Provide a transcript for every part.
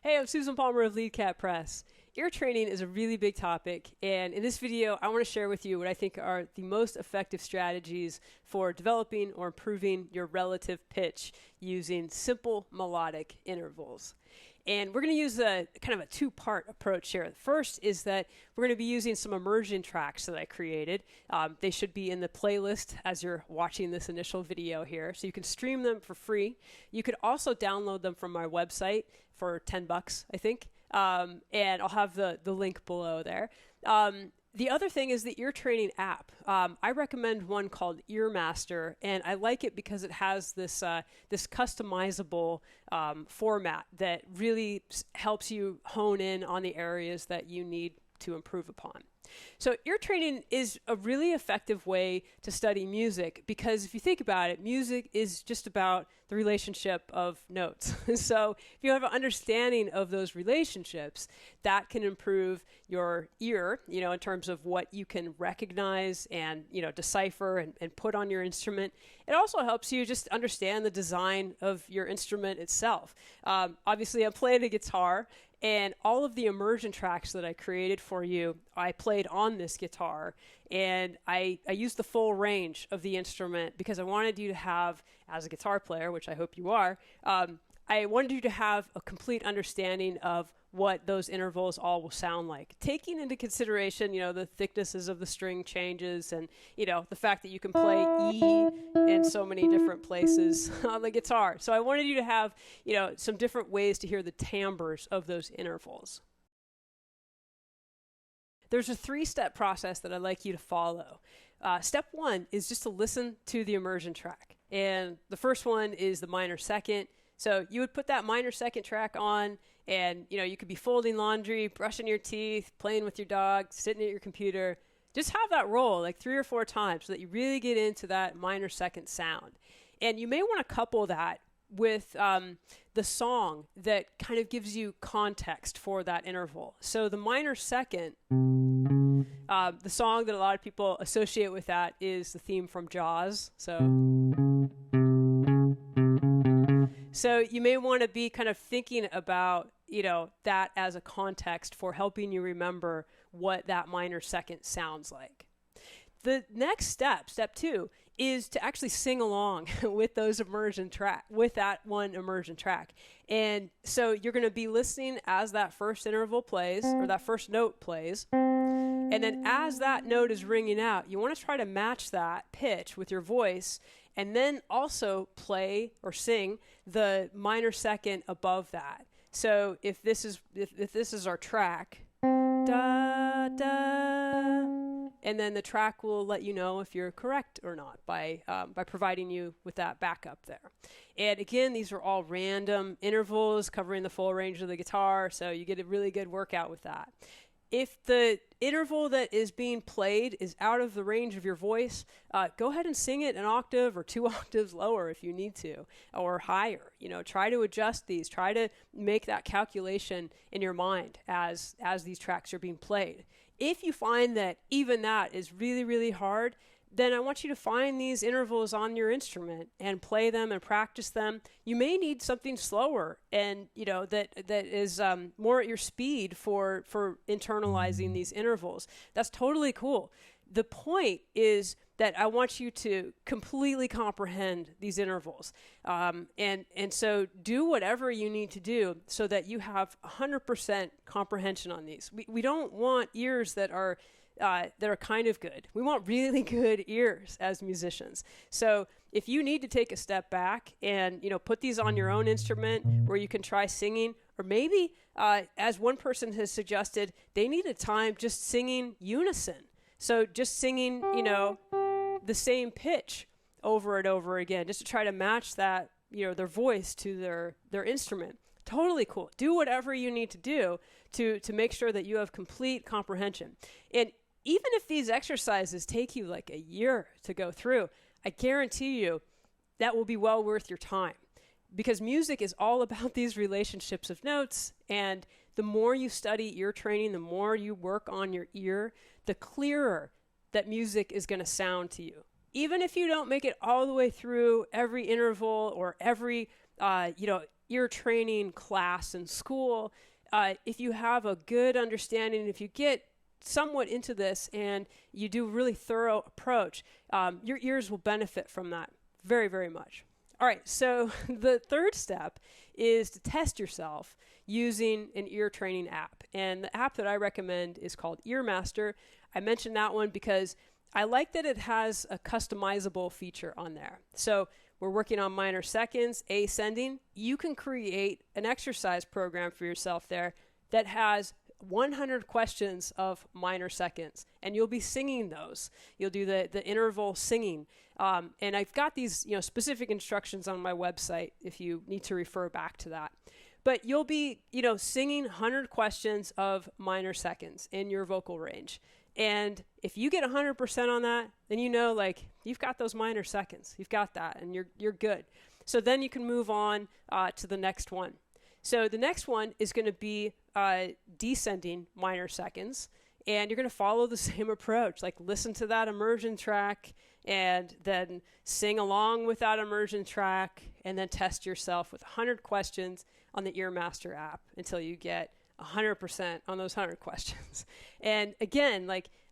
Hey, I'm Susan Palmer of LeadCat Press. Ear training is a really big topic, and in this video, I want to share with you what I think are the most effective strategies for developing or improving your relative pitch using simple melodic intervals. And we're going to use a kind of a two-part approach here. The first is that we're going to be using some immersion tracks that I created. They should be in the playlist as you're watching this initial video here, so you can stream them for free. You could also download them from my website for $10, I think, and I'll have the link below there. The other thing is the ear training app. I recommend one called Earmaster, and I like it because it has this this customizable format that really helps you hone in on the areas that you need to improve upon. So ear training is a really effective way to study music because if you think about it, music is just about the relationship of notes. So if you have an understanding of those relationships, that can improve your ear, in terms of what you can recognize and, decipher and put on your instrument. It also helps you just understand the design of your instrument itself. Obviously, I'm playing the guitar, and all of the immersion tracks that I created for you, I played on this guitar. And I used the full range of the instrument because I wanted you to have, as a guitar player, which I hope you are, I wanted you to have a complete understanding of what those intervals all will sound like, taking into consideration, the thicknesses of the string changes and, the fact that you can play E in so many different places on the guitar. So I wanted you to have, some different ways to hear the timbres of those intervals. There's a three-step process that I'd like you to follow. Step one is just to listen to the immersion track. And the first one is the minor second. So you would put that minor second track on, and you could be folding laundry, brushing your teeth, playing with your dog, sitting at your computer. Just have that roll like 3 or 4 times so that you really get into that minor second sound. And you may want to couple that with the song that kind of gives you context for that interval. So the minor second, the song that a lot of people associate with that is the theme from Jaws. So you may want to be kind of thinking about, that as a context for helping you remember what that minor second sounds like. The next step, step 2, is to actually sing along with those with that one immersion track. And so you're going to be listening as that first interval plays, or that first note plays. And then as that note is ringing out, you want to try to match that pitch with your voice, and then also play or sing the minor second above that. So if this is our track, da da, and then the track will let you know if you're correct or not by providing you with that backup there. And again, these are all random intervals covering the full range of the guitar, so you get a really good workout with that. If the interval that is being played is out of the range of your voice, go ahead and sing it an octave or 2 octaves lower if you need to, or higher. Try to adjust these. Try to make that calculation in your mind as these tracks are being played. If you find that even that is really, really hard, then I want you to find these intervals on your instrument and play them and practice them. You may need something slower and that is more at your speed for internalizing these intervals. That's totally cool. The point is that I want you to completely comprehend these intervals. And so do whatever you need to do so that you have 100% comprehension on these. We don't want ears that are kind of good. We want really good ears as musicians. So if you need to take a step back and put these on your own instrument where you can try singing, or maybe as one person has suggested, they need a time just singing unison. So just singing, the same pitch over and over again, just to try to match that, their voice to their instrument. Totally cool. Do whatever you need to do to make sure that you have complete comprehension. And even if these exercises take you like a year to go through, I guarantee you that will be well worth your time, because music is all about these relationships of notes. And the more you study ear training, the more you work on your ear, the clearer that music is going to sound to you. Even if you don't make it all the way through every interval or every ear training class in school, if you have a good understanding, if you get somewhat into this and you do a really thorough approach, your ears will benefit from that very, very much. All right, so the third step is to test yourself using an ear training app. And the app that I recommend is called Earmaster. I mentioned that one because I like that it has a customizable feature on there. So we're working on minor seconds, ascending. You can create an exercise program for yourself there that has 100 questions of minor seconds, and you'll be singing those. You'll do the interval singing. And I've got these specific instructions on my website if you need to refer back to that. But you'll be singing 100 questions of minor seconds in your vocal range. And if you get 100% on that, then you've got those minor seconds. You've got that, and you're good. So then you can move on to the next one. So the next one is going to be descending minor seconds, and you're going to follow the same approach. Like listen to that immersion track, and then sing along with that immersion track, and then test yourself with 100 questions on the Earmaster app until you get 100% on those 100 questions. And again,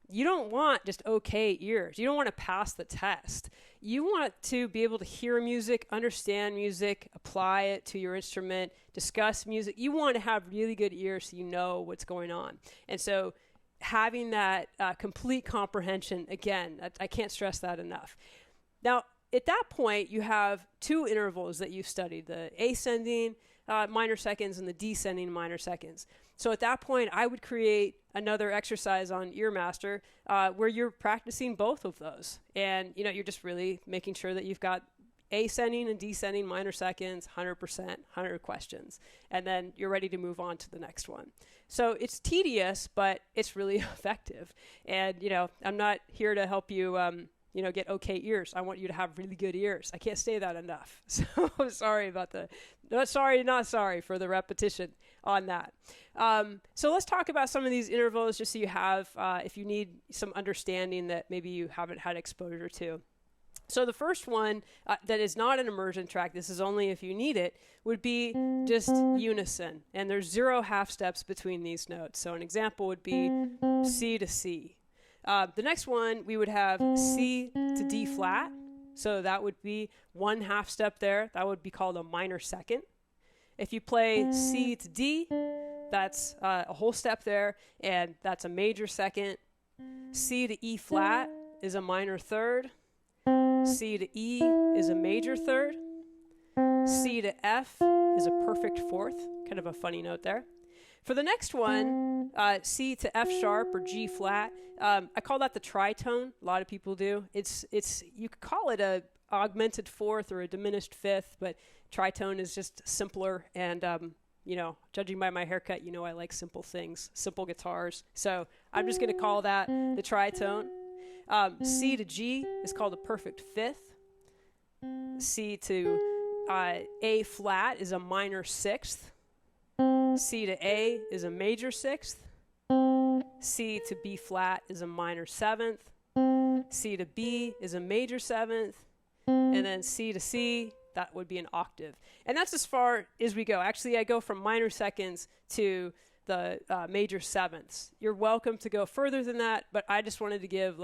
you don't want just okay ears. You don't want to pass the test. You want to be able to hear music, understand music, apply it to your instrument, discuss music. You want to have really good ears so you know what's going on. And so having that complete comprehension, again, I can't stress that enough. Now, at that point, you have two intervals that you've studied, the ascending minor seconds and the descending minor seconds. So at that point, I would create another exercise on Earmaster where you're practicing both of those. And, you're just really making sure that you've got ascending and descending minor seconds, 100%, 100 questions. And then you're ready to move on to the next one. So it's tedious, but it's really effective. And, I'm not here to help you get okay ears. I want you to have really good ears. I can't say that enough. So sorry about not sorry for the repetition on that. So let's talk about some of these intervals just so you have, if you need some understanding that maybe you haven't had exposure to. So the first one that is not an immersion track, this is only if you need it, would be just unison. And there's 0 half steps between these notes. So an example would be C to C. The next one, we would have C to D flat. So that would be 1 half step there. That would be called a minor second. If you play C to D, that's a whole step there, and that's a major second. C to E flat is a minor third. C to E is a major third. C to F is a perfect fourth. Kind of a funny note there. For the next one, C to F sharp or G flat, I call that the tritone. A lot of people do. It's you could call it a augmented fourth or a diminished fifth, but tritone is just simpler. And judging by my haircut, I like simple things, simple guitars. So I'm just going to call that the tritone. C to G is called a perfect fifth. C to A flat is a minor sixth. C to A is a major sixth. C to B flat is a minor seventh. C to B is a major seventh. And then C to C, that would be an octave. And that's as far as we go. Actually, I go from minor seconds to the major sevenths. You're welcome to go further than that, but I just wanted to give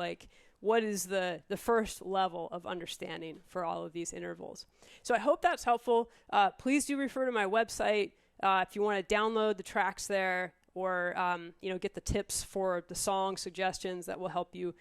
what is the first level of understanding for all of these intervals. So I hope that's helpful. Please do refer to my website if you want to download the tracks there, or get the tips for the song suggestions that will help you.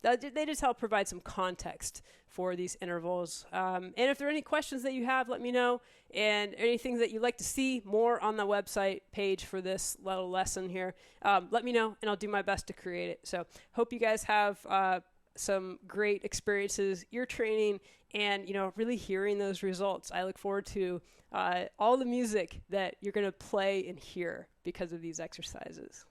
They just help provide some context for these intervals. And if there are any questions that you have, let me know. And anything that you'd like to see more on the website page for this little lesson here, let me know, and I'll do my best to create it. So hope you guys have some great experiences, ear training, and really hearing those results. I look forward to all the music that you're going to play and hear because of these exercises.